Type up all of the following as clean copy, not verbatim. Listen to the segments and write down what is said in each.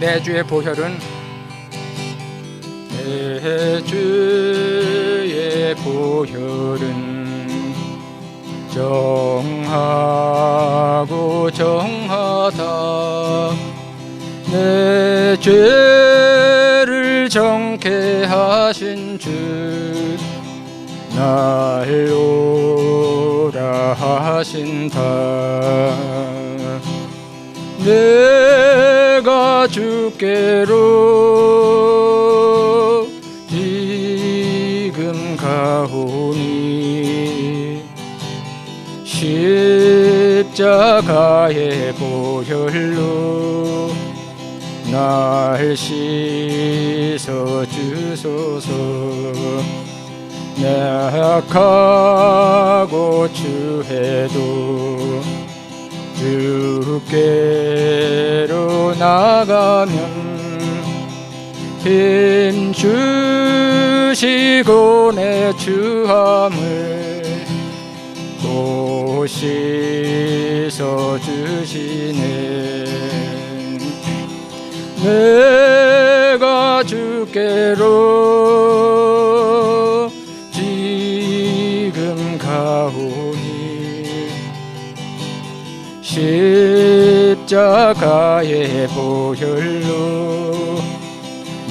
내주의 보혈은 내주의 보혈은 정하고 정하다. 내 죄를 정케 하신 주 날 오라 하신다. 내가 주께로 지금 가오니 십자가의 보혈로 날 씻어 주소서. 내 악하고 추해도 주께로 나가면 힘 주시고 내 추함을 또 씻어 주시네. 내가 주께로 지금 가오니 십자가의 보혈로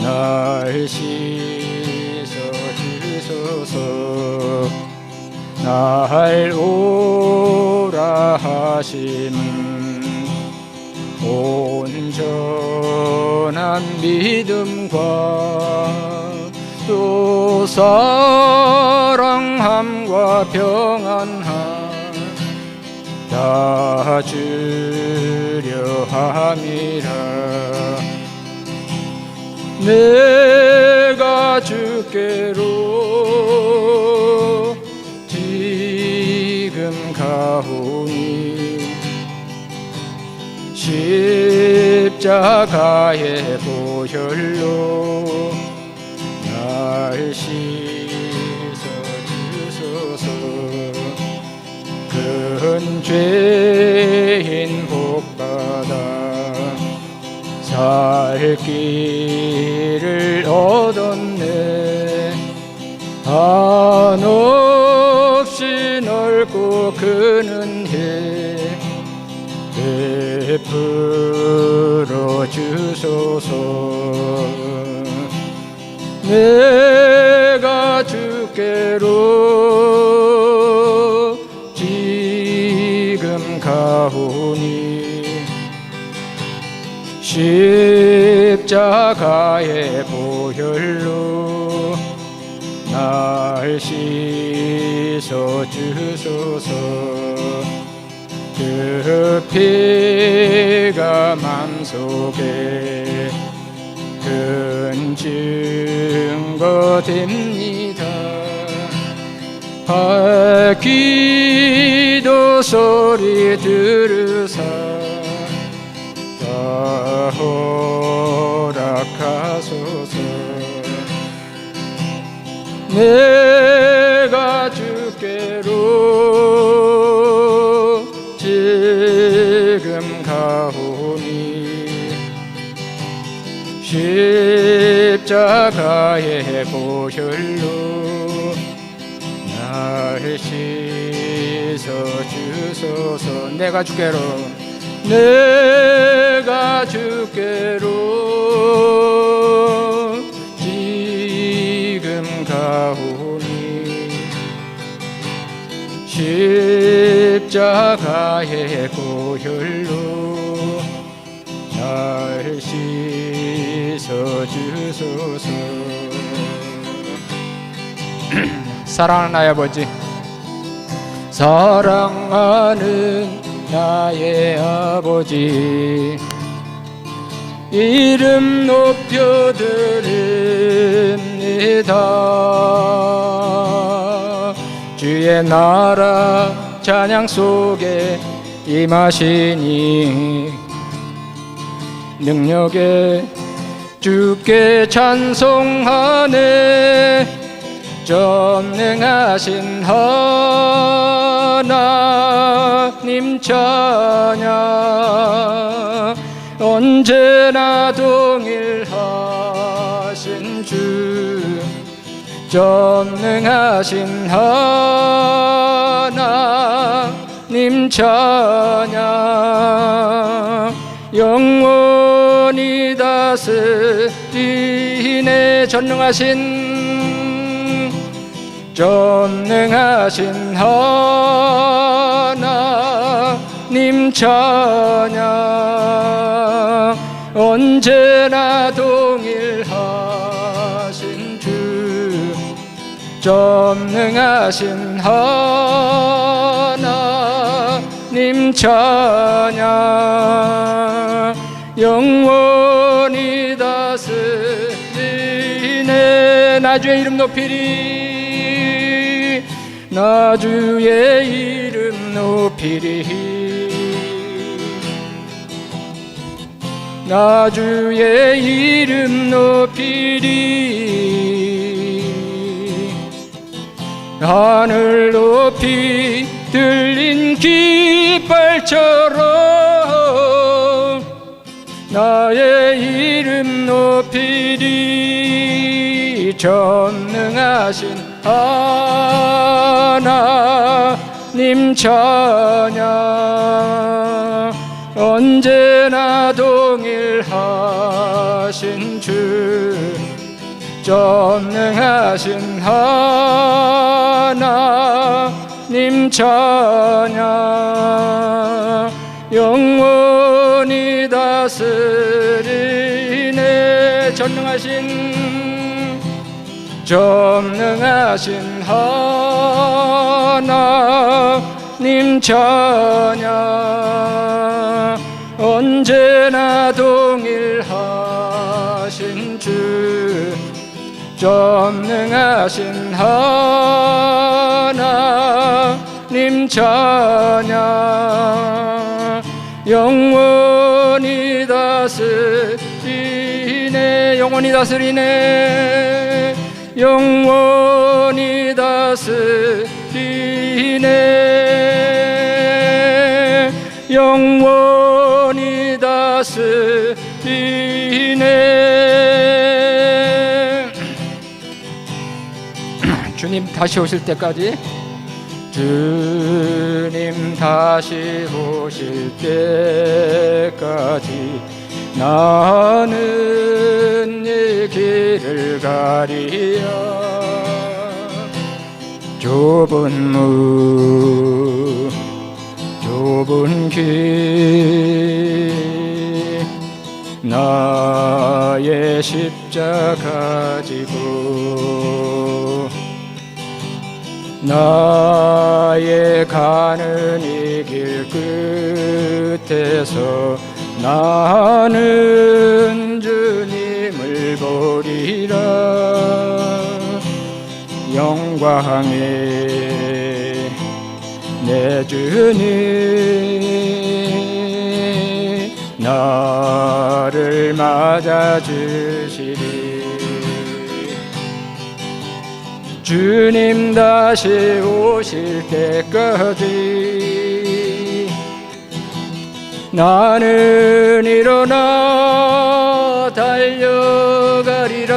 날 씻어 주소서. 날 오라 하심 온전한 믿음과 또 사랑함과 평안함 다 주려 함이라. 내가 주께로 지금 가오니 십자가의 보혈로 날 씻어 주소서. 큰 죄인 복받아 살 길을 얻었네. 한없이 넓고 큰 은혜 베풀어 주소서. 내가 주께로 지금 가오니 십자가의 보혈로 날 씻어 주소서. 그 피가 맘속에 큰 증거 됩니다. 기도 소리 들으사 다 허락하소서. 내가 주께로 지금 가오니 십자가의 보혈로 날 씻어 주소서. 내가 주께로 지금 가오니 십자가의 보혈로 날 씻어 주소서. 사랑하는 나의 아버지, 사랑하는 나의 아버지, 이름 높여드립니다. 주의 나라 찬양 속에 임하시니 능력에 주께 찬송하네. 전능하신 하나님 찬양 언제나 동일하신 주 전능하신 하나님 찬양 영원히 다스리네 전능하신 하나님 찬양 언제나 동일하신 주 전능하신 하나님 찬양 영원히 다스리네 나 주의 이름 높이리 나 주의 이름 높이리 나 주의 이름 높이리 하늘 높이 들린 깃발처럼 나의 이름 높이리 전능하신 하나님 찬양 언제나 동일하신 주 전능하신 하나님 찬양 영원히 다스리네 전능하신 하나님 찬양 언제나 동일하신 주 전능하신 하나님 찬양 영원히 다스리네 영원히 다스리네 영원히 다스리네 영원히 다스리네 주님 다시 오실 때까지 주님 다시 오실 때까지 나는 이 길을 가리야 좁은 길 나의 십자가 지고 나의 가는 이 길 끝에서 나는 주님을 보리라 영광의 내 주님 나를 맞아주시리 주님 다시 오실 때까지 나는 일어나 달려가리라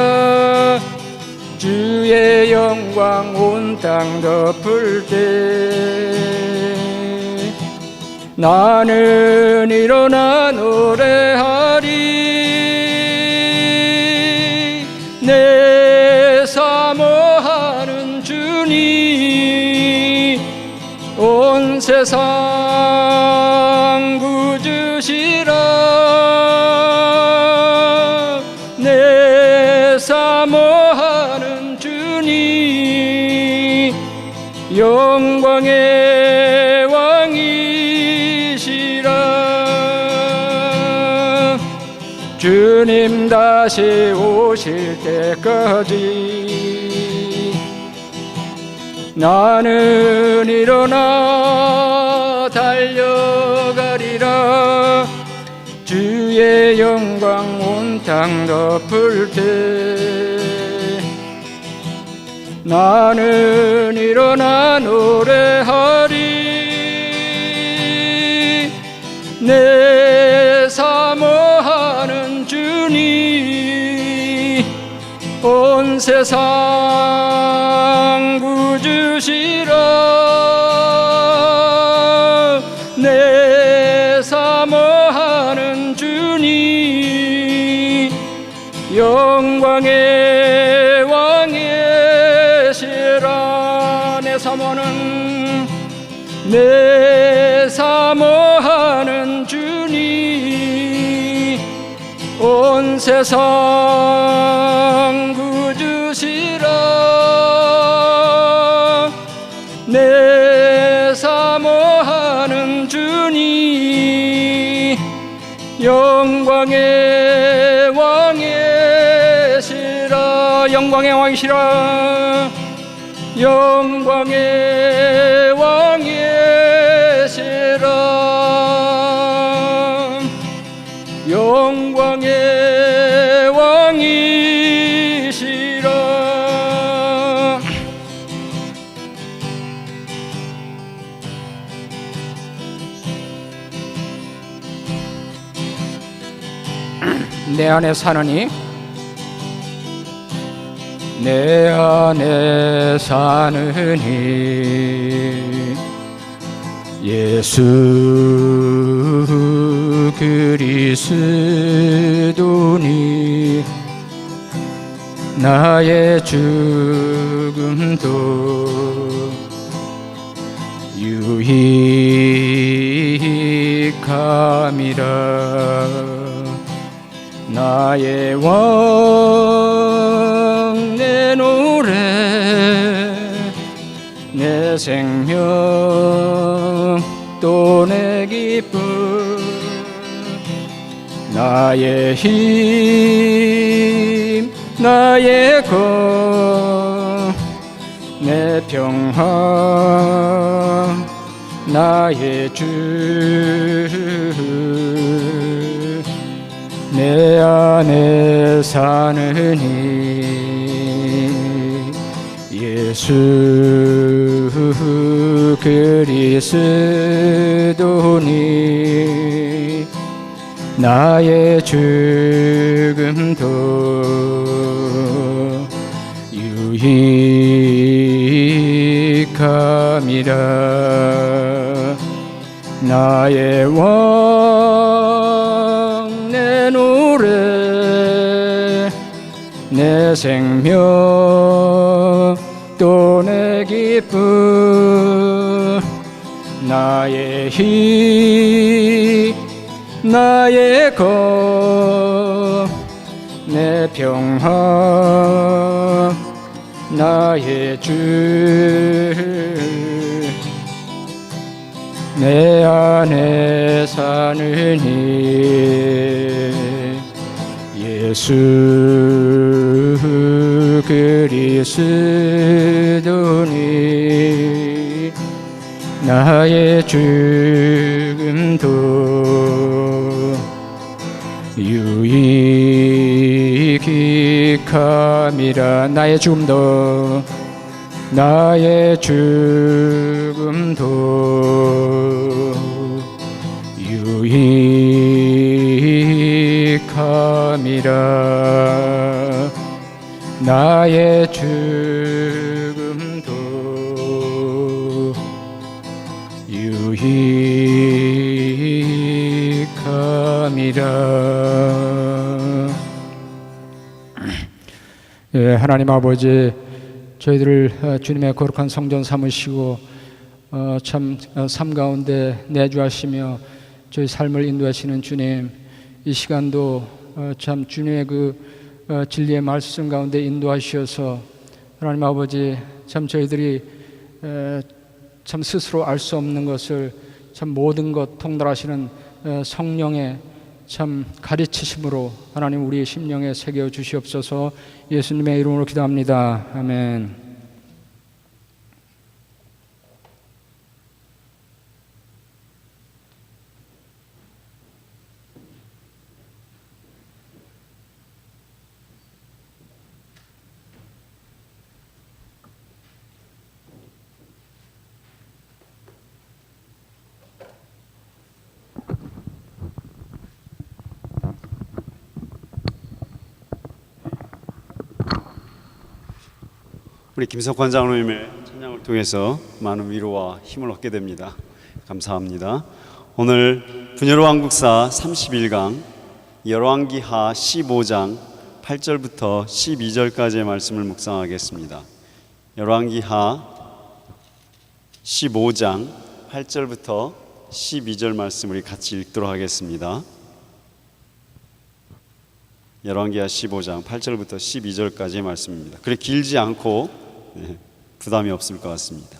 주의 영광 온 땅 덮을 때 나는 일어나 노래하리 내 사모하는 주님 온 세상 구주시라 내 사모하는 주님 영광의 왕이시라 주님 다시 오실 때까지 나는 일어나 달려가리라 주의 영광 온 땅 덮을 때 나는 일어나 노래하리 내 사모 온 세상 구주시라 내 사모하는 주님 영광의 왕이시라 내 사모하는 주님 온 세상 구주시라 내 사모하는 주님 영광의 왕이시라 영광의 왕이시라 영광의 왕이시라 영광의 왕이시라 내 안에 사느니 내 안에 사느니 예수 그리스도니 나의 죽음도 유익함이라 나의 왕 내 노래 내 생명 또 내 기쁨 나의 힘 나의 것 내 평화 나의 주 내 안에 사느니 예수 그리스도니 나의 죽음도 유익함이라 나의 왕 내 노래 내 생명 또 내 기쁨 나의 힘 나의 것 내 평화 나의 주 내 안에 사느니 예수 그리스도니 나의 죽음도 유익함이라 나의 죽음도 유익함이라 나의 죽음도 유익함이라. 예, 하나님 아버지, 저희들을 주님의 거룩한 성전 삼으시고 참 삶 가운데 내주하시며 저희 삶을 인도하시는 주님, 이 시간도 참 주님의 그 진리의 말씀 가운데 인도하셔서 하나님 아버지, 참 저희들이 참 스스로 알 수 없는 것을 참 모든 것 통달하시는 성령의 참 가르치심으로 하나님 우리의 심령에 새겨 주시옵소서. 예수님의 이름으로 기도합니다. 아멘. 우리 김석환 장로님의 찬양을 통해서 많은 위로와 힘을 얻게 됩니다. 감사합니다. 오늘 분열왕국사 31강 열왕기하 15장 8절부터 12절까지의 말씀을 묵상하겠습니다. 열왕기하 15장 8절부터 12절 말씀 우리 같이 읽도록 하겠습니다. 열왕기하 15장 8절부터 12절까지의 말씀입니다. 그래 길지 않고 부담이 없을 것 같습니다.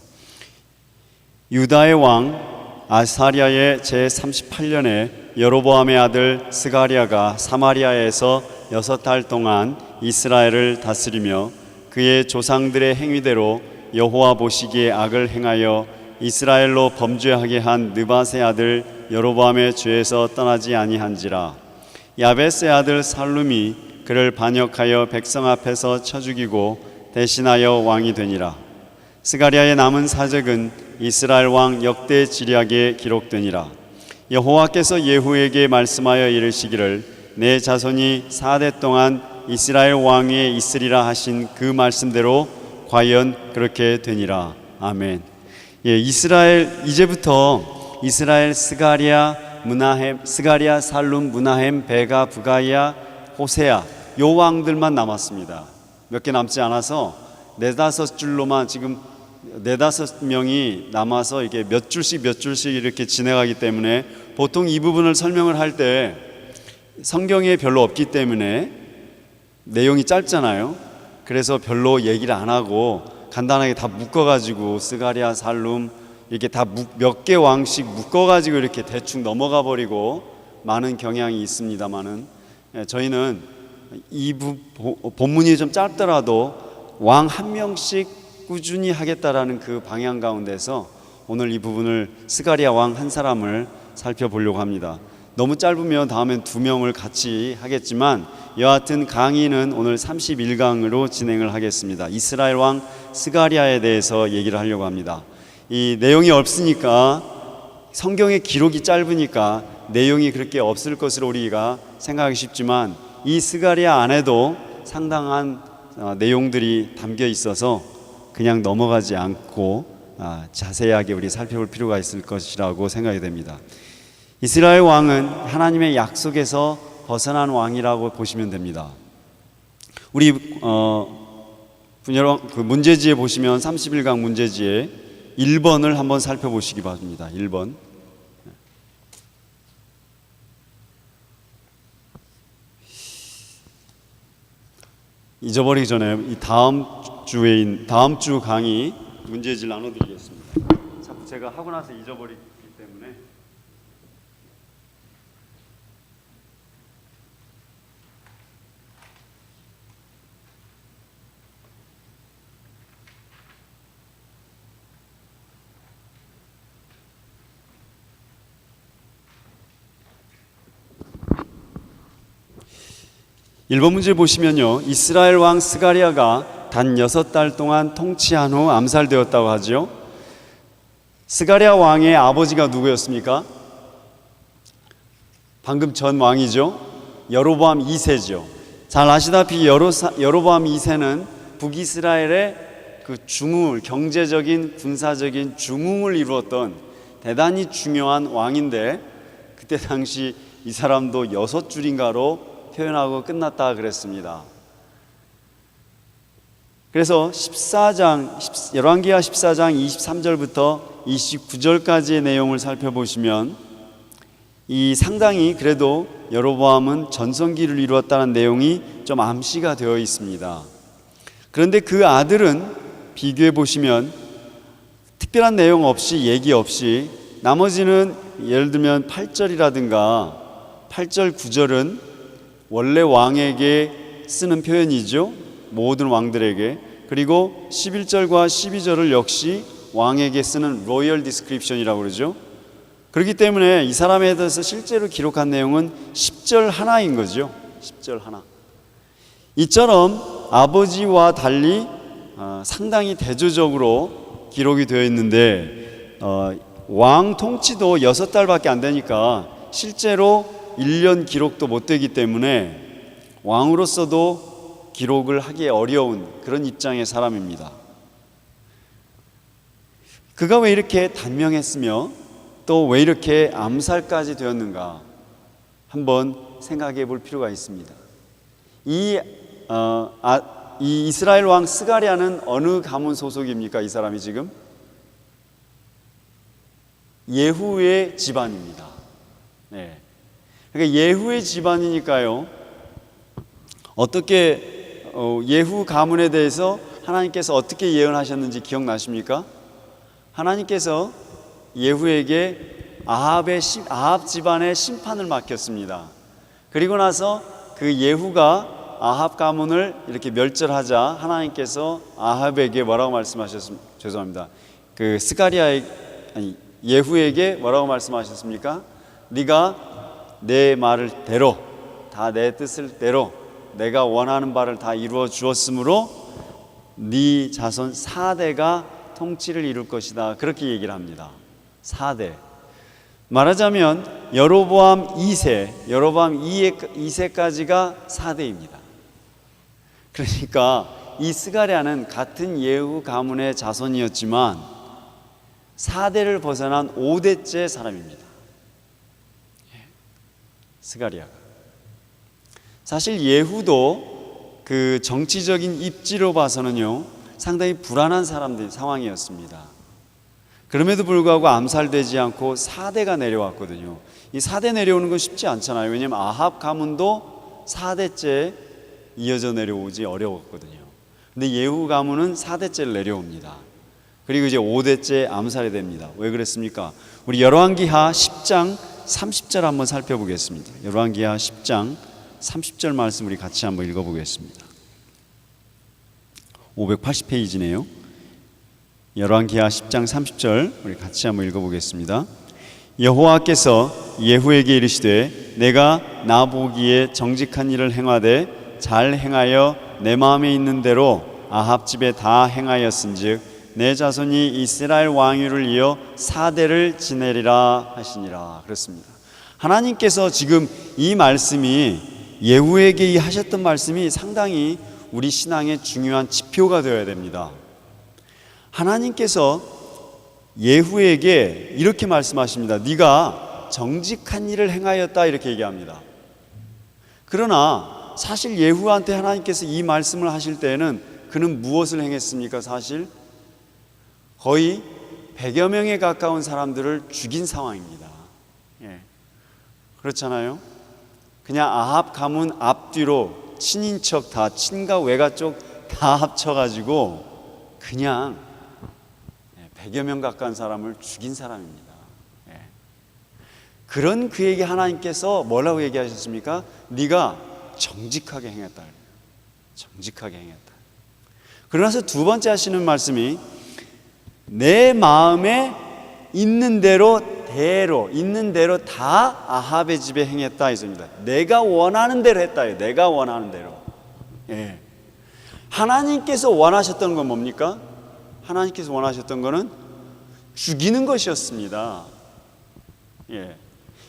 유다의 왕 아사랴의 제38년에 여로보암의 아들 스가랴가 사마리아에서 6달 동안 이스라엘을 다스리며 그의 조상들의 행위대로 여호와 보시기에 악을 행하여 이스라엘로 범죄하게 한 느밧의 아들 여로보암의 죄에서 떠나지 아니한지라. 야벳의 아들 살룸이 그를 반역하여 백성 앞에서 쳐 죽이고 대신하여 왕이 되니라. 스가랴의 남은 사적은 이스라엘 왕 역대 지략에 기록되니라. 여호와께서 예후에게 말씀하여 이르시기를 내 자손이 4대 동안 이스라엘 왕 위에 있으리라 하신 그 말씀대로 과연 그렇게 되니라. 아멘. 이제부터 이스라엘 스가랴, 살룸, 무나헴, 베가, 부가이야, 호세야 요 왕들만 남았습니다. 몇 개 남지 않아서 4-5줄로만 지금 4-5명이 남아서 이게 몇 줄씩 이렇게 진행하기 때문에 보통 이 부분을 설명을 할 때 성경에 별로 없기 때문에 내용이 짧잖아요. 그래서 별로 얘기를 안 하고 간단하게 다 묶어가지고 스가랴, 살룸 이렇게 다 몇 개 왕씩 묶어가지고 이렇게 대충 넘어가 버리고 많은 경향이 있습니다만은 저희는 이 본문이 좀 짧더라도 왕 한 명씩 꾸준히 하겠다라는 그 방향 가운데서 오늘 이 부분을 스가랴 왕 한 사람을 살펴보려고 합니다. 너무 짧으면 다음엔 2명을 같이 하겠지만 여하튼 강의는 오늘 31강으로 진행을 하겠습니다. 이스라엘 왕 스가랴에 대해서 얘기를 하려고 합니다. 이 내용이 없으니까 성경의 기록이 짧으니까 내용이 그렇게 없을 것으로 우리가 생각하기 쉽지만 이 스가랴 안에도 상당한 내용들이 담겨 있어서 그냥 넘어가지 않고 자세하게 우리 살펴볼 필요가 있을 것이라고 생각이 됩니다. 이스라엘 왕은 하나님의 약속에서 벗어난 왕이라고 보시면 됩니다. 우리 그 문제지에 보시면 31강 문제지에 1번을 한번 살펴보시기 바랍니다. 1번. 잊어버리기 전에 이 다음 주 강의 문제지를 나눠드리겠습니다. 자꾸 제가 하고 나서 잊어버리기 때문에 일본 문제 보시면요, 이스라엘 왕 스가랴가 단 6달 동안 통치한 후 암살되었다고 하죠. 스가랴 왕의 아버지가 누구였습니까? 방금 전 왕이죠. 여로보암 2세죠. 잘 아시다시피 여로보암 2세는 북이스라엘의 그 중흥을, 경제적인 군사적인 중흥을 이루었던 대단히 중요한 왕인데 그때 당시 이 사람도 6줄인가로 표현하고 끝났다 그랬습니다. 그래서 열왕기하 14장 23절부터 29절까지의 내용을 살펴보시면 이 상당히 그래도 여로보암은 전성기를 이루었다는 내용이 좀 암시가 되어 있습니다. 그런데 그 아들은 비교해 보시면 특별한 내용 없이 얘기 없이 나머지는 예를 들면 8절이라든가 8절 9절은 원래 왕에게 쓰는 표현이죠. 모든 왕들에게. 그리고 11절과 12절을 역시 왕에게 쓰는 로열 디스크립션이라고 그러죠. 그렇기 때문에 이 사람에 대해서 실제로 기록한 내용은 10절 하나인 거죠. 10절 하나. 이처럼 아버지와 달리 상당히 대조적으로 기록이 되어 있는데 왕 통치도 6달밖에 안 되니까 실제로 1년 기록도 못 되기 때문에 왕으로서도 기록을 하기 어려운 그런 입장의 사람입니다. 그가 왜 이렇게 단명했으며 또 왜 이렇게 암살까지 되었는가 한번 생각해 볼 필요가 있습니다. 이 이스라엘 왕 스가랴는 어느 가문 소속입니까? 이 사람이 지금 예후의 집안입니다. 네. 그러니까 예후의 집안이니까요. 어떻게 예후 가문에 대해서 하나님께서 어떻게 예언하셨는지 기억나십니까? 하나님께서 예후에게 아합 집안의 심판을 맡겼습니다. 그리고 나서 그 예후가 아합 가문을 이렇게 멸절하자 하나님께서 아합에게 뭐라고 말씀하셨습니까? 죄송합니다. 그 예후에게 뭐라고 말씀하셨습니까? 네가 내 말을 대로 다 내 뜻을 대로 내가 원하는 바를 다 이루어 주었으므로 네 자손 4대가 통치를 이룰 것이다. 그렇게 얘기를 합니다. 4대. 말하자면 여로보암 2세까지가 4대입니다. 그러니까 이 스가랴는 같은 예후 가문의 자손이었지만 4대를 벗어난 5대째 사람입니다. 스가랴가. 사실 예후도 그 정치적인 입지로 봐서는요 상당히 불안한 상황이었습니다. 그럼에도 불구하고 암살되지 않고 4대가 내려왔거든요. 이 4대 내려오는 건 쉽지 않잖아요. 왜냐하면 아합 가문도 4대째 이어져 내려오지 어려웠거든요. 근데 예후 가문은 4대째를 내려옵니다. 그리고 이제 5대째 암살이 됩니다. 왜 그랬습니까? 우리 열왕기하 10장 30절 한번 살펴보겠습니다. 열왕기하 10장 30절 말씀 우리 같이 한번 읽어보겠습니다. 580페이지네요. 열왕기하 10장 30절 우리 같이 한번 읽어보겠습니다. 여호와께서 예후에게 이르시되 내가 나보기에 정직한 일을 행하되 잘 행하여 내 마음에 있는 대로 아합 집에 다 행하였은즉 내 자손이 이스라엘 왕위를 이어 4대를 지내리라 하시니라. 그렇습니다. 하나님께서 지금 이 말씀이 예후에게 하셨던 말씀이 상당히 우리 신앙의 중요한 지표가 되어야 됩니다. 하나님께서 예후에게 이렇게 말씀하십니다. 네가 정직한 일을 행하였다 이렇게 얘기합니다. 그러나 사실 예후한테 하나님께서 이 말씀을 하실 때에는 그는 무엇을 행했습니까? 사실 거의 100여 명에 가까운 사람들을 죽인 상황입니다. 그렇잖아요. 그냥 아합 가문 앞뒤로 친인척 다 친가 외가 쪽 다 합쳐가지고 그냥 100여 명 가까운 사람을 죽인 사람입니다. 그런 그에게 하나님께서 뭐라고 얘기하셨습니까? 네가 정직하게 행했다. 정직하게 행했다. 그러나서 두 번째 하시는 말씀이 내 마음에 있는 대로 다 아합의 집에 행했다 이습니다. 내가 원하는 대로 했다. 내가 원하는 대로. 하나님께서 원하셨던 건 뭡니까? 하나님께서 원하셨던 것은 죽이는 것이었습니다.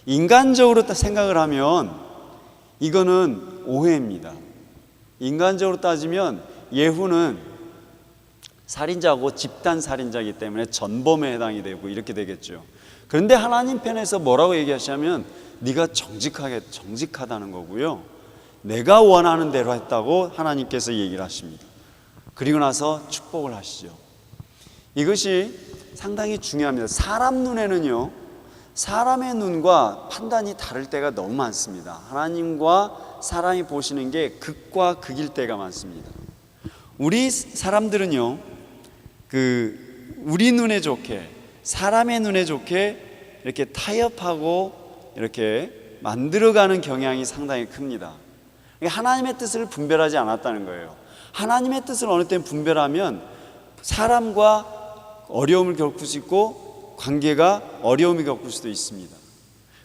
인간적으로 생각을 하면 이거는 오해입니다. 인간적으로 따지면 예후는 살인자고 집단 살인자이기 때문에 전범에 해당이 되고 이렇게 되겠죠. 그런데 하나님 편에서 뭐라고 얘기하시냐면 네가 정직하다는 거고요. 내가 원하는 대로 했다고 하나님께서 얘기를 하십니다. 그리고 나서 축복을 하시죠. 이것이 상당히 중요합니다. 사람 눈에는요, 사람의 눈과 판단이 다를 때가 너무 많습니다. 하나님과 사람이 보시는 게 극과 극일 때가 많습니다. 우리 사람들은요, 우리 눈에 좋게, 사람의 눈에 좋게 이렇게 타협하고 이렇게 만들어가는 경향이 상당히 큽니다. 하나님의 뜻을 분별하지 않았다는 거예요. 하나님의 뜻을 어느 때 분별하면 사람과 어려움을 겪을 수 있고 관계가 어려움을 겪을 수도 있습니다.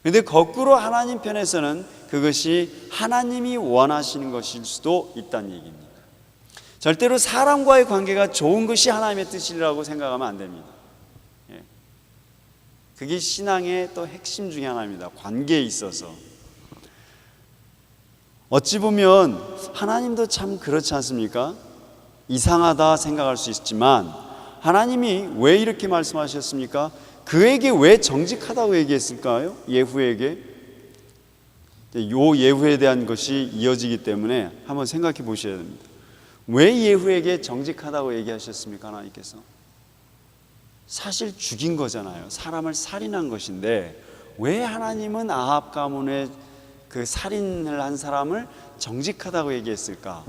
그런데 거꾸로 하나님 편에서는 그것이 하나님이 원하시는 것일 수도 있다는 얘기입니다. 절대로 사람과의 관계가 좋은 것이 하나님의 뜻이라고 생각하면 안 됩니다. 그게 신앙의 또 핵심 중에 하나입니다. 관계에 있어서. 어찌 보면 하나님도 참 그렇지 않습니까? 이상하다 생각할 수 있지만 하나님이 왜 이렇게 말씀하셨습니까? 그에게 왜 정직하다고 얘기했을까요? 예후에게. 요 예후에 대한 것이 이어지기 때문에 한번 생각해 보셔야 됩니다. 왜 예후에게 정직하다고 얘기하셨습니까? 하나님께서 사실 죽인 거잖아요. 사람을 살인한 것인데 왜 하나님은 아합 가문의 그 살인을 한 사람을 정직하다고 얘기했을까?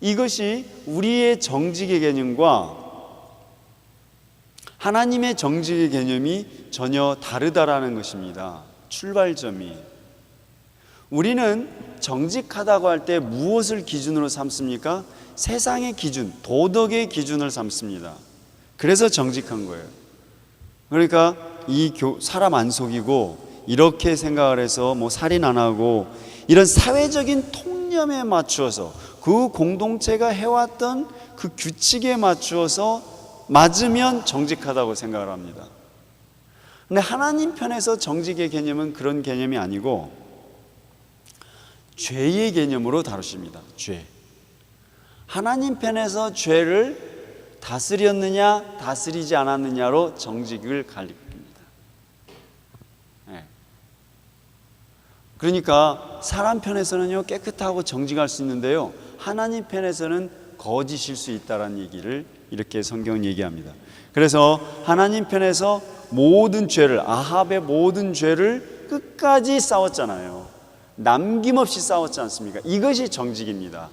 이것이 우리의 정직의 개념과 하나님의 정직의 개념이 전혀 다르다라는 것입니다. 출발점이. 우리는 정직하다고 할 때 무엇을 기준으로 삼습니까? 세상의 기준, 도덕의 기준을 삼습니다. 그래서 정직한 거예요. 그러니까 사람 안 속이고 이렇게 생각을 해서 뭐 살인 안 하고 이런 사회적인 통념에 맞추어서 그 공동체가 해왔던 그 규칙에 맞추어서 맞으면 정직하다고 생각을 합니다. 근데 하나님 편에서 정직의 개념은 그런 개념이 아니고 죄의 개념으로 다루십니다. 죄. 하나님 편에서 죄를 다스렸느냐 다스리지 않았느냐로 정직을 가립니다. 그러니까 사람 편에서는요 깨끗하고 정직할 수 있는데요, 하나님 편에서는 거짓일 수 있다는 얘기를 이렇게 성경은 얘기합니다. 그래서 하나님 편에서 모든 죄를, 아합의 모든 죄를 끝까지 싸웠잖아요. 남김없이 싸웠지 않습니까? 이것이 정직입니다.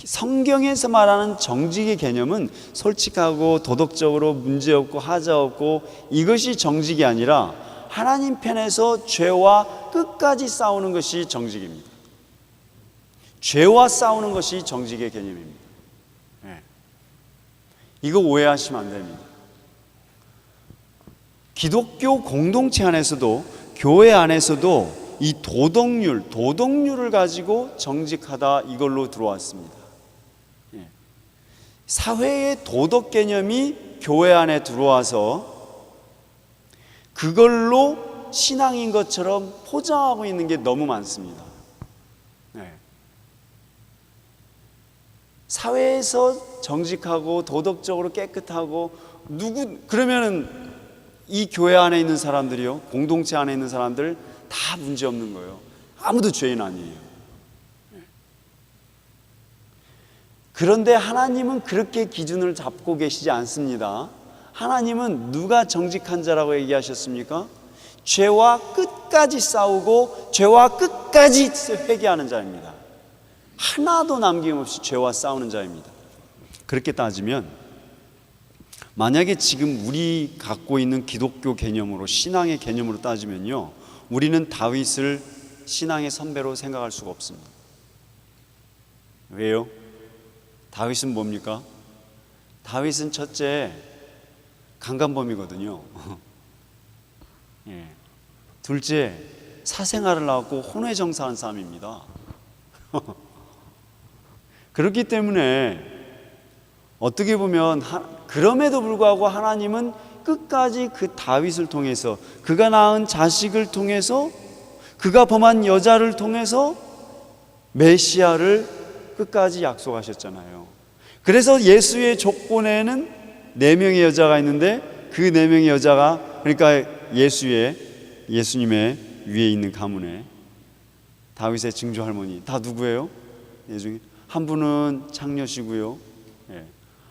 성경에서 말하는 정직의 개념은 솔직하고 도덕적으로 문제없고 하자없고 이것이 정직이 아니라 하나님 편에서 죄와 끝까지 싸우는 것이 정직입니다. 죄와 싸우는 것이 정직의 개념입니다. 이거 오해하시면 안 됩니다. 기독교 공동체 안에서도, 교회 안에서도 이 도덕률을 가지고 정직하다 이걸로 들어왔습니다. 사회의 도덕 개념이 교회 안에 들어와서 그걸로 신앙인 것처럼 포장하고 있는 게 너무 많습니다. 사회에서 정직하고 도덕적으로 깨끗하고 그러면은 이 교회 안에 있는 사람들이요, 공동체 안에 있는 사람들 다 문제 없는 거예요. 아무도 죄인 아니에요. 그런데 하나님은 그렇게 기준을 잡고 계시지 않습니다. 하나님은 누가 정직한 자라고 얘기하셨습니까? 죄와 끝까지 싸우고 죄와 끝까지 회개하는 자입니다. 하나도 남김없이 죄와 싸우는 자입니다. 그렇게 따지면 만약에 지금 우리 갖고 있는 기독교 개념으로, 신앙의 개념으로 따지면요, 우리는 다윗을 신앙의 선배로 생각할 수가 없습니다. 왜요? 다윗은 뭡니까? 다윗은 첫째 강간범이거든요. 둘째 사생활을 낳고 혼외정사한 사람입니다. 그렇기 때문에 어떻게 보면 그럼에도 불구하고 하나님은 끝까지 그 다윗을 통해서, 그가 낳은 자식을 통해서, 그가 범한 여자를 통해서 메시아를 끝까지 약속하셨잖아요. 그래서 예수의 족보내에는 4명의 여자가 있는데 그 4명의 여자가, 그러니까 예수님의 위에 있는 가문에 다윗의 증조 할머니 다 누구예요? 중에 한 분은 창녀시고요,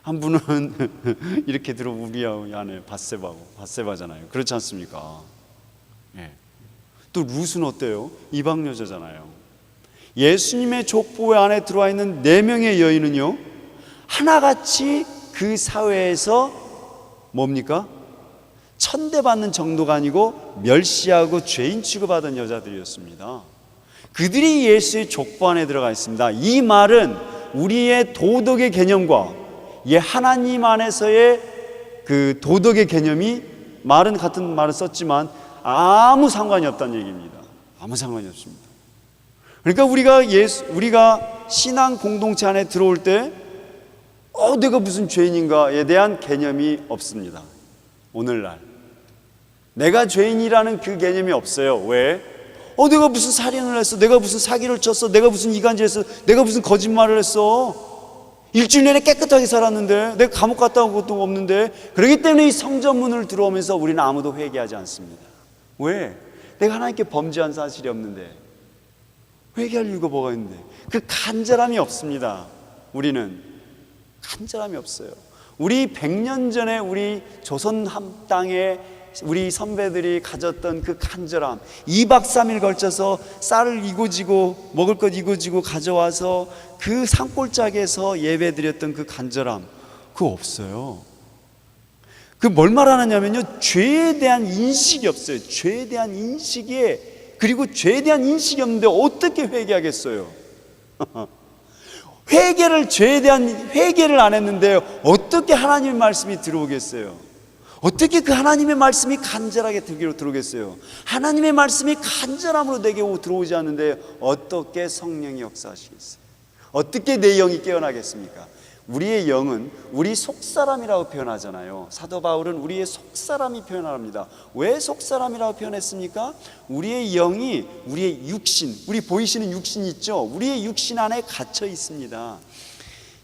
한 분은 이렇게 들어 우리아 안에 밧세바잖아요. 그렇지 않습니까? 또 룻은 어때요? 이방 여자잖아요. 예수님의 족보 안에 들어와 있는 4명의 여인은요, 하나같이 그 사회에서 뭡니까? 천대받는 정도가 아니고 멸시하고 죄인 취급하던 여자들이었습니다. 그들이 예수의 족보 안에 들어가 있습니다. 이 말은 우리의 도덕의 개념과 하나님 안에서의 그 도덕의 개념이, 말은 같은 말을 썼지만 아무 상관이 없다는 얘기입니다. 아무 상관이 없습니다. 그러니까 우리가 신앙 공동체 안에 들어올 때 내가 무슨 죄인인가에 대한 개념이 없습니다. 오늘날 내가 죄인이라는 그 개념이 없어요. 왜? 내가 무슨 살인을 했어, 내가 무슨 사기를 쳤어, 내가 무슨 이간질을 했어, 내가 무슨 거짓말을 했어, 일주일 내내 깨끗하게 살았는데, 내가 감옥 갔다 온 것도 없는데. 그렇기 때문에 이 성전문을 들어오면서 우리는 아무도 회개하지 않습니다. 왜? 내가 하나님께 범죄한 사실이 없는데, 회개할 이유가 뭐가 있는데? 그 간절함이 없습니다. 우리는 간절함이 없어요. 우리 100년 전에 우리 조선 땅에 우리 선배들이 가졌던 그 간절함, 2박 3일 걸쳐서 쌀을 이고지고 먹을 것 이고지고 가져와서 그 산골짜기에서 예배드렸던 그 간절함, 그거 없어요. 그 뭘 말하느냐면요, 죄에 대한 인식이 없어요. 죄에 대한 인식이, 그리고 죄에 대한 인식이 없는데 어떻게 회개하겠어요? 죄에 대한 회개를 안 했는데 어떻게 하나님의 말씀이 들어오겠어요? 어떻게 그 하나님의 말씀이 간절하게 들어오겠어요? 하나님의 말씀이 간절함으로 내게 들어오지 않는데 어떻게 성령이 역사하시겠어요? 어떻게 내 영이 깨어나겠습니까? 우리의 영은 우리 속사람이라고 표현하잖아요. 사도 바울은 우리의 속사람이 표현합니다. 왜 속사람이라고 표현했습니까? 우리의 영이 우리의 육신, 우리 보이시는 육신 있죠? 우리의 육신 안에 갇혀 있습니다.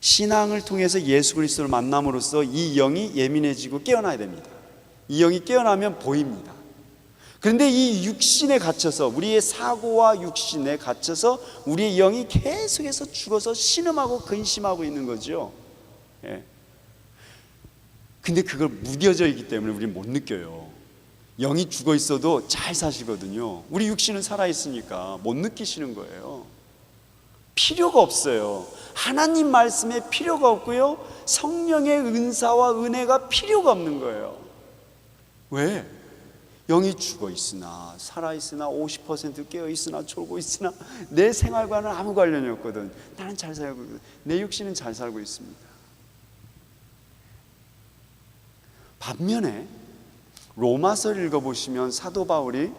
신앙을 통해서 예수 그리스도를 만남으로써 이 영이 예민해지고 깨어나야 됩니다. 이 영이 깨어나면 보입니다. 그런데 이 육신에 갇혀서, 우리의 사고와 육신에 갇혀서 우리의 영이 계속해서 죽어서 신음하고 근심하고 있는 거죠. 예. 근데 그걸 무뎌져 있기 때문에 우리는 못 느껴요. 영이 죽어 있어도 잘 사시거든요. 우리 육신은 살아 있으니까 못 느끼시는 거예요. 필요가 없어요. 하나님 말씀에 필요가 없고요, 성령의 은사와 은혜가 필요가 없는 거예요. 왜? 영이 죽어 있으나 살아 있으나 50% 깨어 있으나 졸고 있으나 내 생활과는 아무 관련이 없거든. 나는 잘 살고 있거든. 내 육신은 잘 살고 있습니다. 반면에 로마서를 읽어보시면 사도 바울이,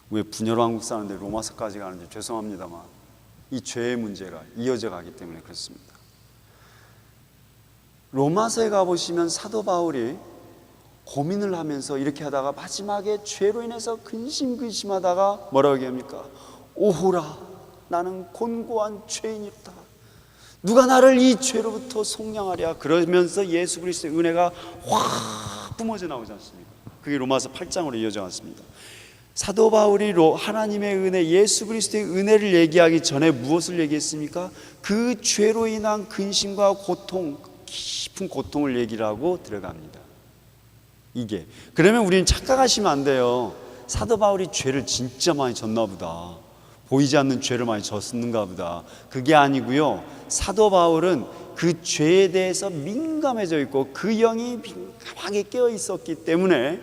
왜 분열 왕국 사는데 로마서까지 가는지 죄송합니다만 이 죄의 문제가 이어져 가기 때문에 그렇습니다. 로마서에 가보시면 사도 바울이 고민을 하면서 이렇게 하다가 마지막에 죄로 인해서 근심하다가 뭐라고 얘기합니까? 오호라, 나는 곤고한 죄인이다. 누가 나를 이 죄로부터 속량하랴. 그러면서 예수 그리스도의 은혜가 확 뿜어져 나오지 않습니까? 그게 로마서 8장으로 이어져 왔습니다. 사도 바울이 하나님의 은혜, 예수 그리스도의 은혜를 얘기하기 전에 무엇을 얘기했습니까? 그 죄로 인한 근심과 고통, 깊은 고통을 얘기를 하고 들어갑니다. 이게, 그러면 우리는 착각하시면 안 돼요. 사도 바울이 죄를 진짜 많이 졌나 보다, 보이지 않는 죄를 많이 졌는가 보다. 그게 아니고요, 사도 바울은 그 죄에 대해서 민감해져 있고 그 영이 민감하게 깨어 있었기 때문에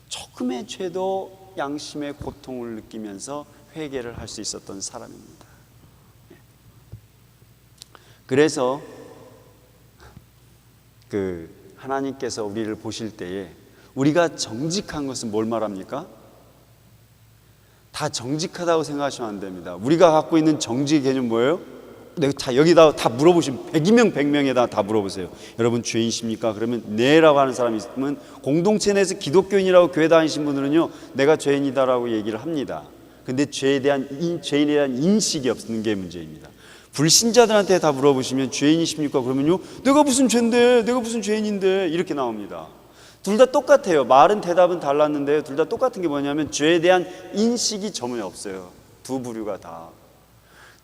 조금의 죄도 양심의 고통을 느끼면서 회개를 할 수 있었던 사람입니다. 그래서 하나님께서 우리를 보실 때에 우리가 정직한 것은 뭘 말합니까? 다 정직하다고 생각하시면 안 됩니다. 우리가 갖고 있는 정직의 개념 뭐예요? 여기다 다 물어보시면 100명 100명에다 다 물어보세요. 여러분 죄인이십니까? 그러면 네라고 하는 사람이 있으면, 공동체 내에서 기독교인이라고 교회 다니신 분들은요, 내가 죄인이다라고 얘기를 합니다. 근데 죄인에 대한 인식이 없는 게 문제입니다. 불신자들한테 다 물어보시면 죄인이십니까? 그러면요, 내가 무슨 죄인데, 내가 무슨 죄인인데, 이렇게 나옵니다. 둘 다 똑같아요. 말은 대답은 달랐는데요, 둘 다 똑같은 게 뭐냐면 죄에 대한 인식이 전혀 없어요. 두 부류가 다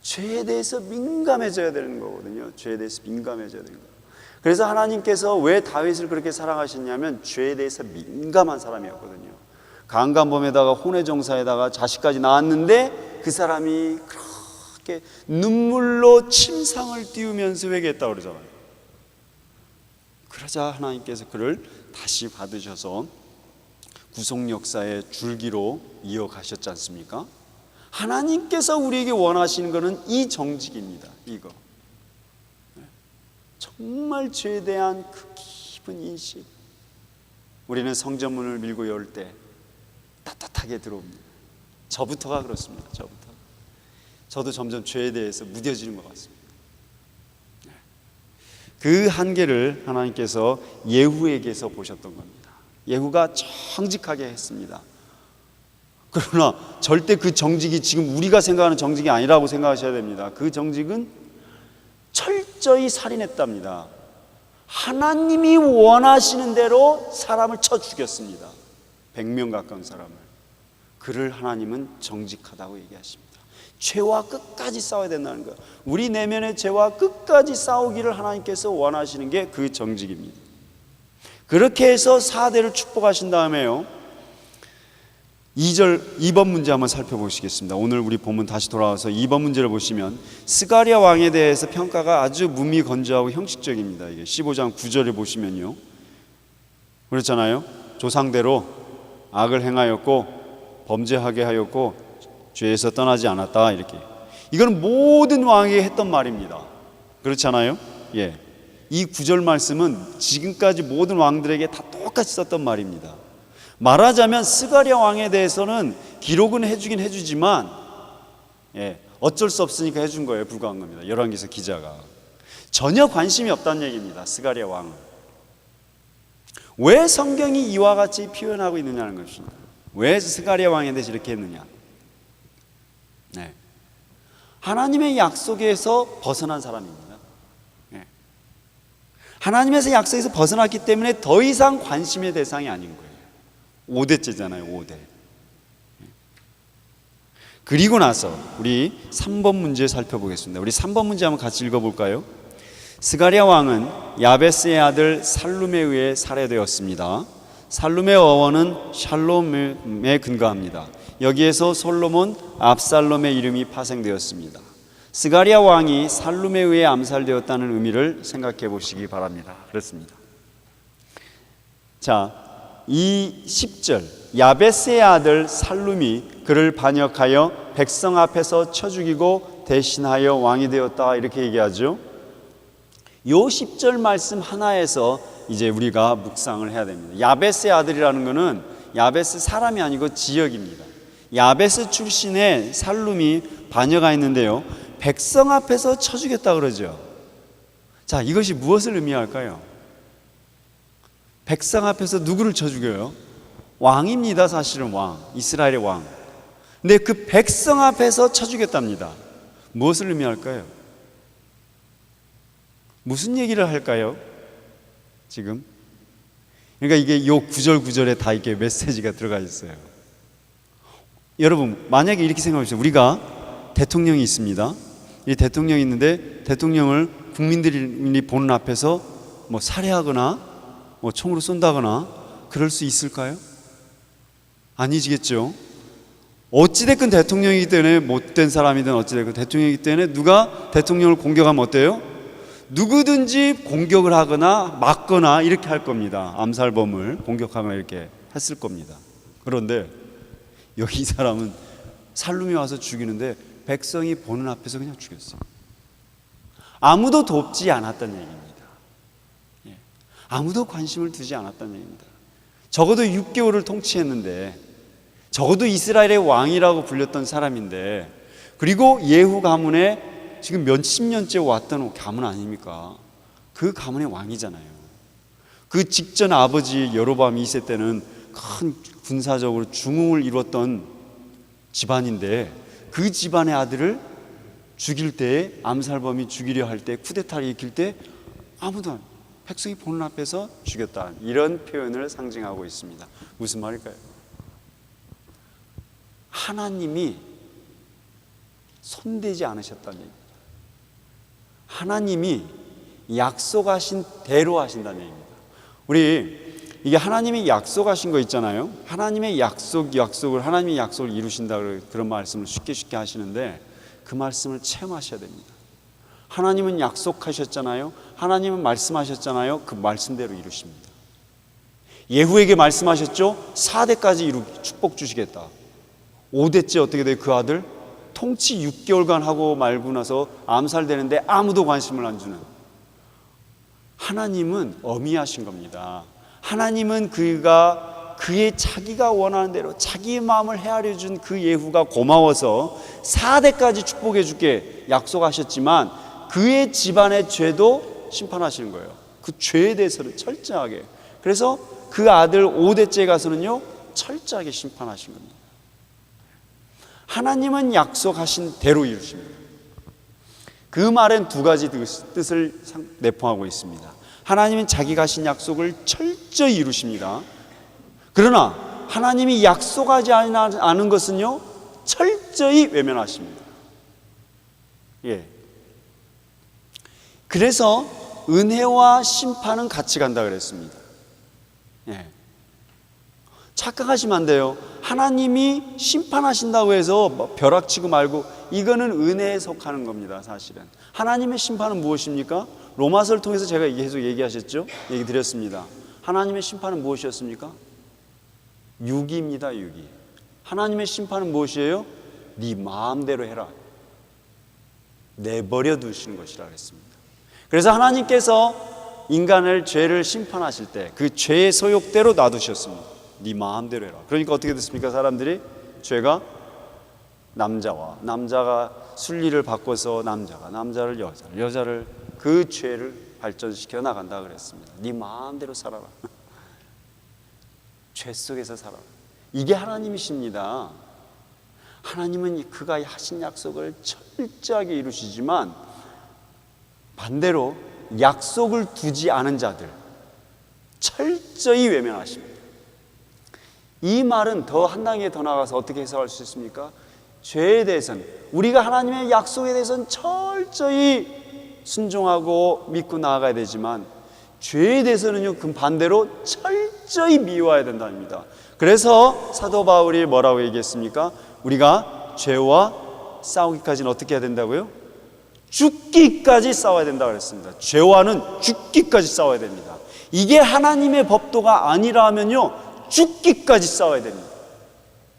죄에 대해서 민감해져야 되는 거거든요. 죄에 대해서 민감해져야 되는 거예요. 그래서 하나님께서 왜 다윗을 그렇게 사랑하셨냐면 죄에 대해서 민감한 사람이었거든요. 강간범에다가 혼외정사에다가 자식까지 낳았는데 그 사람이 그렇게 눈물로 침상을 띄우면서 회개했다고 그러잖아요. 그러자 하나님께서 그를 다시 받으셔서 구속 역사의 줄기로 이어가셨지 않습니까? 하나님께서 우리에게 원하시는 것은 이 정직입니다. 이거 정말 죄에 대한 그 깊은 인식. 우리는 성전문을 밀고 열 때 따뜻하게 들어옵니다. 저부터가 그렇습니다. 저도 점점 죄에 대해서 무뎌지는 것 같습니다. 그 한계를 하나님께서 예후에게서 보셨던 겁니다. 예후가 정직하게 했습니다. 그러나 절대 그 정직이 지금 우리가 생각하는 정직이 아니라고 생각하셔야 됩니다. 그 정직은 철저히 살인했답니다. 하나님이 원하시는 대로 사람을 쳐 죽였습니다. 100명 가까운 사람을. 그를 하나님은 정직하다고 얘기하십니다. 죄와 끝까지 싸워야 된다는 거예요. 우리 내면의 죄와 끝까지 싸우기를 하나님께서 원하시는 게 그 정직입니다. 그렇게 해서 4대를 축복하신 다음에요, 2번 문제 한번 살펴보시겠습니다. 오늘 우리 본문 다시 돌아와서 2번 문제를 보시면 스가랴 왕에 대해서 평가가 아주 무미건조하고 형식적입니다. 이게 15장 9절을 보시면요, 그렇잖아요. 조상대로 악을 행하였고 범죄하게 하였고 죄에서 떠나지 않았다, 이렇게. 이건 모든 왕이 했던 말입니다. 그렇잖아요. 예. 이 9절 말씀은 지금까지 모든 왕들에게 다 똑같이 썼던 말입니다. 말하자면 스가랴 왕에 대해서는 기록은 해주긴 해주지만, 예, 어쩔 수 없으니까 해준 거예요. 불과한 겁니다. 열왕기서 기자가 전혀 관심이 없다는 얘기입니다. 스가랴 왕은. 왜 성경이 이와 같이 표현하고 있느냐는 것입니다. 왜 스가랴 왕에 대해서 이렇게 했느냐. 네. 하나님의 약속에서 벗어난 사람입니다. 네. 하나님의 약속에서 벗어났기 때문에 더 이상 관심의 대상이 아닌 거예요. 5대째잖아요. 5대. 그리고 나서 우리 3번 문제 살펴보겠습니다. 우리 3번 문제 한번 같이 읽어볼까요? 스가랴 왕은 야베스의 아들 살룸에 의해 살해되었습니다. 살룸의 어원은 샬롬에 근거합니다. 여기에서 솔로몬, 압살롬의 이름이 파생되었습니다. 스가랴 왕이 살룸에 의해 암살되었다는 의미를 생각해 보시기 바랍니다. 그렇습니다. 자, 이 10절, 야베스의 아들 살룸이 그를 반역하여 백성 앞에서 쳐 죽이고 대신하여 왕이 되었다, 이렇게 얘기하죠. 요 10절 말씀 하나에서 이제 우리가 묵상을 해야 됩니다. 야베스의 아들이라는 것은 야베스 사람이 아니고 지역입니다. 야베스 출신의 살룸이 반역하였는데요, 백성 앞에서 쳐 죽였다 그러죠. 자, 이것이 무엇을 의미할까요? 백성 앞에서 누구를 쳐 죽여요? 왕입니다. 사실은 왕, 이스라엘의 왕. 근데 그 백성 앞에서 쳐 죽였답니다. 무엇을 의미할까요? 무슨 얘기를 할까요? 지금 그러니까 이게 요 9절에 다 이렇게 메시지가 들어가 있어요. 여러분, 만약에 이렇게 생각해 보세요. 우리가 대통령이 있습니다. 이 대통령이 있는데 대통령을 국민들이 보는 앞에서 뭐 살해하거나 뭐 총으로 쏜다거나 그럴 수 있을까요? 아니지겠죠. 어찌됐건 대통령이기 때문에, 못된 사람이든 어찌됐건 대통령이기 때문에 누가 대통령을 공격하면 어때요? 누구든지 공격을 하거나 막거나 이렇게 할 겁니다. 암살범을 공격하거나 이렇게 했을 겁니다. 그런데 여기 이 사람은 살룸이 와서 죽이는데 백성이 보는 앞에서 그냥 죽였어요. 아무도 돕지 않았다는 얘기입니다. 아무도 관심을 두지 않았다는 얘기입니다. 적어도 6개월을 통치했는데, 적어도 이스라엘의 왕이라고 불렸던 사람인데, 그리고 예후 가문에 지금 몇십 년째 왔던 가문 아닙니까? 그 가문의 왕이잖아요. 그 직전 아버지 여로보암 2세 때는 큰 군사적으로 중흥을 이뤘던 집안인데, 그 집안의 아들을 죽일 때, 암살범이 죽이려 할 때, 쿠데타를 일으킬 때 아무도 백성이 보는 앞에서 죽였다, 이런 표현을 상징하고 있습니다. 무슨 말일까요? 하나님이 손대지 않으셨다는 얘기입니다. 하나님이 약속하신 대로 하신다는 얘기입니다. 우리 이게 하나님이 약속하신 거 있잖아요. 하나님의 약속을 하나님의 약속을 이루신다, 그런 말씀을 쉽게 하시는데 그 말씀을 체험하셔야 됩니다. 하나님은 약속하셨잖아요. 하나님은 말씀하셨잖아요. 그 말씀대로 이루십니다. 예후에게 말씀하셨죠. 4대까지 축복 주시겠다. 5대째 어떻게 돼요? 그 아들 통치 6개월간 하고 말고 나서 암살되는데 아무도 관심을 안 주는, 하나님은 어미하신 겁니다. 하나님은 그의 자기가 원하는 대로 자기의 마음을 헤아려 준 그 예후가 고마워서 4대까지 축복해 줄게 약속하셨지만 그의 집안의 죄도 심판하시는 거예요. 그 죄에 대해서는 철저하게. 그래서 그 아들 5대째 가서는요, 철저하게 심판하신 겁니다. 하나님은 약속하신 대로 이루십니다. 그 말엔 두 가지 뜻을 내포하고 있습니다. 하나님은 자기가 하신 약속을 철저히 이루십니다. 그러나 하나님이 약속하지 않은 것은요, 철저히 외면하십니다. 예. 그래서 은혜와 심판은 같이 간다 그랬습니다. 예. 착각하시면 안 돼요. 하나님이 심판하신다고 해서 벼락치고 말고, 이거는 은혜에 속하는 겁니다. 사실은 하나님의 심판은 무엇입니까? 로마서를 통해서 제가 계속 얘기 드렸습니다. 하나님의 심판은 무엇이었습니까? 유기입니다. 유기. 하나님의 심판은 무엇이에요? 네 마음대로 해라, 내버려 두시는 것이라 그랬습니다. 그래서 하나님께서 인간을, 죄를 심판하실 때 그 죄의 소욕대로 놔두셨습니다. 네 마음대로 해라. 그러니까 어떻게 됐습니까? 사람들이 죄가 남자가 순리를 바꿔서 남자를 여자를 그 죄를 발전시켜 나간다 그랬습니다. 네 마음대로 살아라. 죄 속에서 살아라. 이게 하나님이십니다. 하나님은 그가 하신 약속을 철저하게 이루시지만 반대로 약속을 두지 않은 자들 철저히 외면하십니다. 이 말은 더 한 단계 더 나가서 어떻게 해석할 수 있습니까? 죄에 대해서는, 우리가 하나님의 약속에 대해서는 철저히 순종하고 믿고 나아가야 되지만 죄에 대해서는요, 그 반대로 철저히 미워해야 된답니다. 그래서 사도 바울이 뭐라고 얘기했습니까? 우리가 죄와 싸우기까지는 어떻게 해야 된다고요? 죽기까지 싸워야 된다고 그랬습니다. 죄와는 죽기까지 싸워야 됩니다. 이게 하나님의 법도가 아니라면요, 죽기까지 싸워야 됩니다.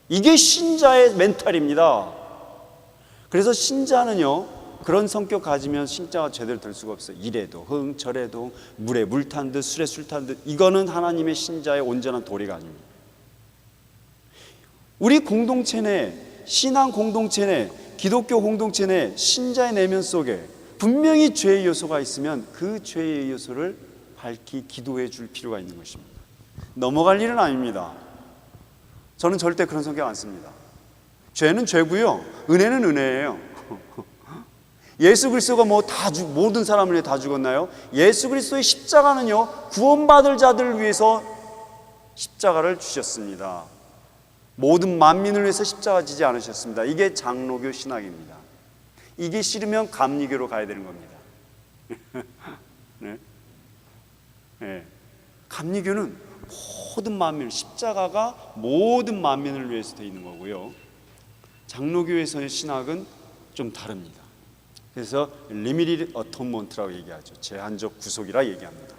이게 신자의 멘탈입니다. 그래서 신자는요, 그런 성격 가지면 신자가 제대로 될 수가 없어요. 이래도 흥, 저래도 흥, 물에 물 탄 듯, 술에 술 탄 듯. 이거는 하나님의 신자의 온전한 도리가 아닙니다. 우리 공동체 내, 신앙 공동체 내, 기독교 공동체 내 신자의 내면 속에 분명히 죄의 요소가 있으면 그 죄의 요소를 밝히 기도해 줄 필요가 있는 것입니다. 넘어갈 일은 아닙니다. 저는 절대 그런 성격 안 씁니다. 죄는 죄고요, 은혜는 은혜예요. 예수 그리스도가 모든 사람을 위해 다 죽었나요? 예수 그리스도의 십자가는요, 구원받을 자들을 위해서 십자가를 주셨습니다. 모든 만민을 위해서 십자가 지지 않으셨습니다. 이게 장로교 신학입니다. 이게 싫으면 감리교로 가야 되는 겁니다. 네? 네. 감리교는 모든 만민, 십자가가 모든 만민을 위해서 되어 있는 거고요, 장로교에서의 신학은 좀 다릅니다. 그래서 리미티드 어톤먼트라고 얘기하죠. 제한적 구속이라 얘기합니다.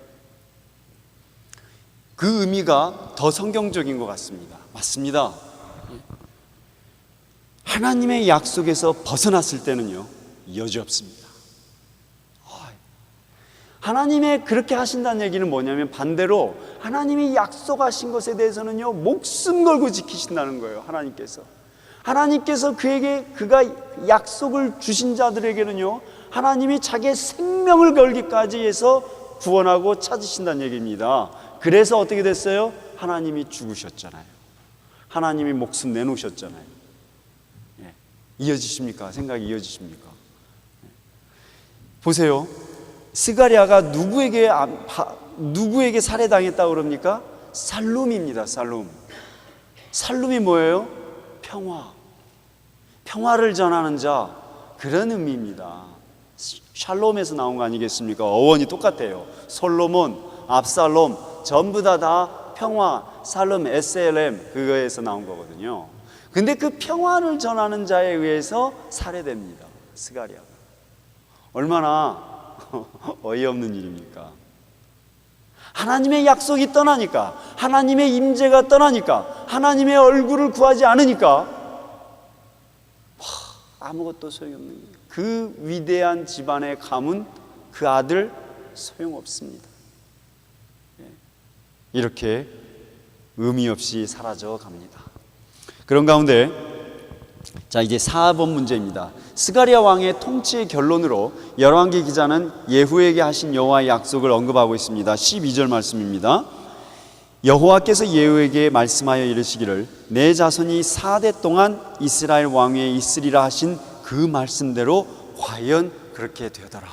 그 의미가 더 성경적인 것 같습니다. 맞습니다. 하나님의 약속에서 벗어났을 때는요, 여지 없습니다. 하나님의 그렇게 하신다는 얘기는 뭐냐면, 반대로 하나님이 약속하신 것에 대해서는요, 목숨 걸고 지키신다는 거예요. 하나님께서 그가 약속을 주신 자들에게는요, 하나님이 자기의 생명을 걸기까지 해서 구원하고 찾으신다는 얘기입니다. 그래서 어떻게 됐어요? 하나님이 죽으셨잖아요. 하나님이 목숨 내놓으셨잖아요. 예. 이어지십니까? 생각이 이어지십니까? 예. 보세요. 스가랴가 누구에게 살해당했다고 그럽니까? 살룸입니다. 살룸이 뭐예요? 평화를 전하는 자, 그런 의미입니다. 샬롬에서 나온 거 아니겠습니까? 어원이 똑같아요. 솔로몬, 압살롬 전부 다 평화, 살롬, SLM 그거에서 나온 거거든요. 근데 그 평화를 전하는 자에 의해서 살해됩니다. 스가랴가. 얼마나 어이없는 일입니까? 하나님의 약속이 떠나니까, 하나님의 임재가 떠나니까, 하나님의 얼굴을 구하지 않으니까 아무것도 소용없는 거예요. 그 위대한 집안의 가문, 그 아들 소용없습니다. 이렇게 의미 없이 사라져 갑니다. 그런 가운데 자, 이제 4번 문제입니다. 스가랴 왕의 통치의 결론으로 열왕기 기자는 예후에게 하신 여호와의 약속을 언급하고 있습니다. 12절 말씀입니다. 여호와께서 예후에게 말씀하여 이르시기를 내 자손이 4대 동안 이스라엘 왕위에 있으리라 하신 그 말씀대로 과연 그렇게 되더라.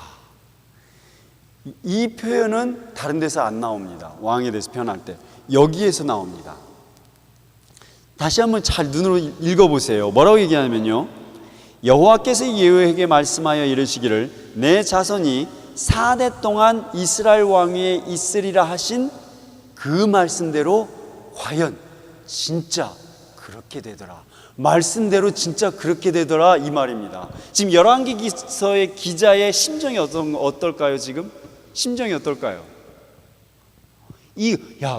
이 표현은 다른 데서 안 나옵니다. 왕에 대해서 표현할 때 여기에서 나옵니다. 다시 한번 잘 눈으로 읽어보세요. 뭐라고 얘기하냐면요, 여호와께서 예후에게 말씀하여 이르시기를 내 자손이 4대 동안 이스라엘 왕 위에 있으리라 하신 그 말씀대로 과연 진짜 그렇게 되더라. 말씀대로 진짜 그렇게 되더라, 이 말입니다. 지금 열왕기서의 기자의 심정이 어떨까요? 지금 심정이 어떨까요?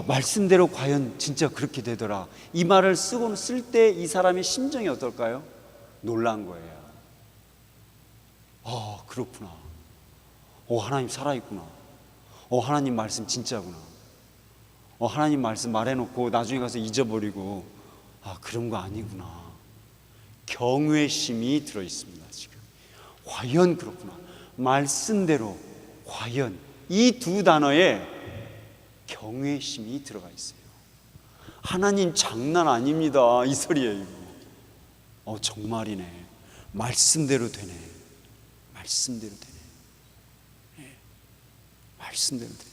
말씀대로 과연 진짜 그렇게 되더라, 이 말을 쓸 때 이 사람의 심정이 어떨까요? 놀란 거예요. 그렇구나. 하나님 살아있구나. 하나님 말씀 진짜구나. 하나님 말씀 말해놓고 나중에 가서 잊어버리고 그런 거 아니구나. 경외심이 들어있습니다. 지금 과연 그렇구나, 말씀대로 과연, 이 두 단어에 경외심이 들어가 있어요. 하나님 장난 아닙니다, 이 소리예요. 정말이네. 말씀대로 되네. 말씀대로 되네. 말씀대로 되네.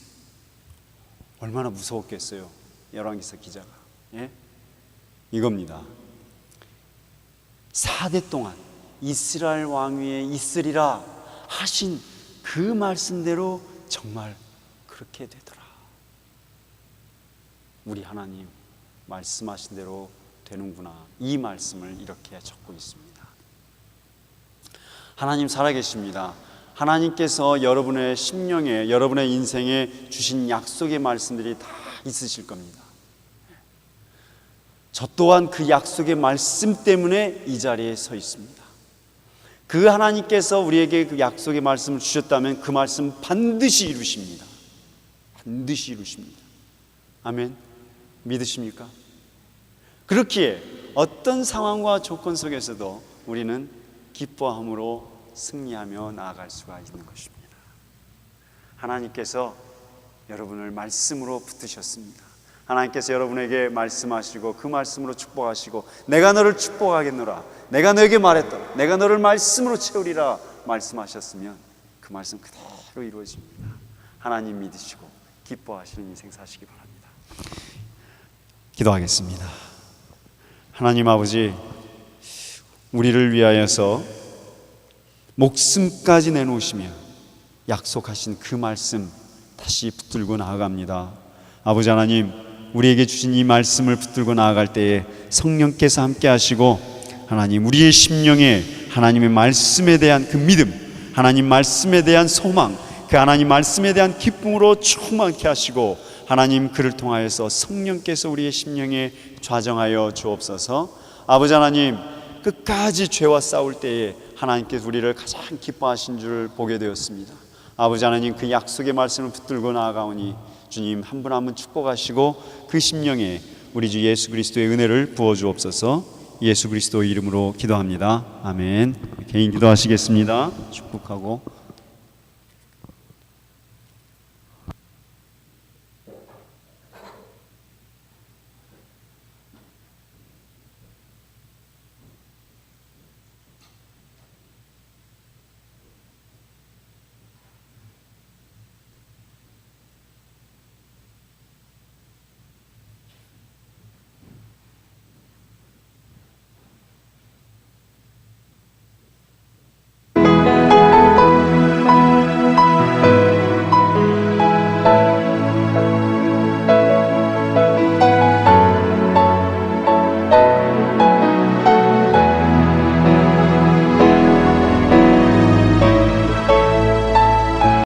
얼마나 무서웠겠어요, 열왕기서 기자가. 이겁니다. 4대 동안 이스라엘 왕 위에 있으리라 하신 그 말씀대로 정말 그렇게 되더라. 우리 하나님 말씀하신 대로 되는구나, 이 말씀을 이렇게 적고 있습니다. 하나님 살아계십니다. 하나님께서 여러분의 심령에, 여러분의 인생에 주신 약속의 말씀들이 다 있으실 겁니다. 저 또한 그 약속의 말씀 때문에 이 자리에 서 있습니다. 그 하나님께서 우리에게 그 약속의 말씀을 주셨다면 그 말씀 반드시 이루십니다. 반드시 이루십니다. 아멘. 믿으십니까? 그렇기에 어떤 상황과 조건 속에서도 우리는 기뻐함으로 승리하며 나아갈 수가 있는 것입니다. 하나님께서 여러분을 말씀으로 붙드셨습니다. 하나님께서 여러분에게 말씀하시고 그 말씀으로 축복하시고 내가 너를 축복하겠노라, 내가 너에게 말했더라, 내가 너를 말씀으로 채우리라 말씀하셨으면 그 말씀 그대로 이루어집니다. 하나님 믿으시고 기뻐하시는 인생 사시기 바랍니다. 기도하겠습니다. 하나님 아버지, 우리를 위하여서 목숨까지 내놓으시며 약속하신 그 말씀 다시 붙들고 나아갑니다. 아버지 하나님, 우리에게 주신 이 말씀을 붙들고 나아갈 때에 성령께서 함께 하시고 하나님, 우리의 심령에 하나님의 말씀에 대한 그 믿음, 하나님 말씀에 대한 소망, 그 하나님 말씀에 대한 기쁨으로 충만케 하시고 하나님, 그를 통하여서 성령께서 우리의 심령에 좌정하여 주옵소서. 아버지 하나님, 끝까지 죄와 싸울 때에 하나님께서 우리를 가장 기뻐하신 줄 보게 되었습니다. 아버지 하나님, 그 약속의 말씀을 붙들고 나아가오니 주님 한 분 한 분 축복하시고 그 심령에 우리 주 예수 그리스도의 은혜를 부어 주옵소서. 예수 그리스도의 이름으로 기도합니다. 아멘. 개인 기도하시겠습니다. 축복하고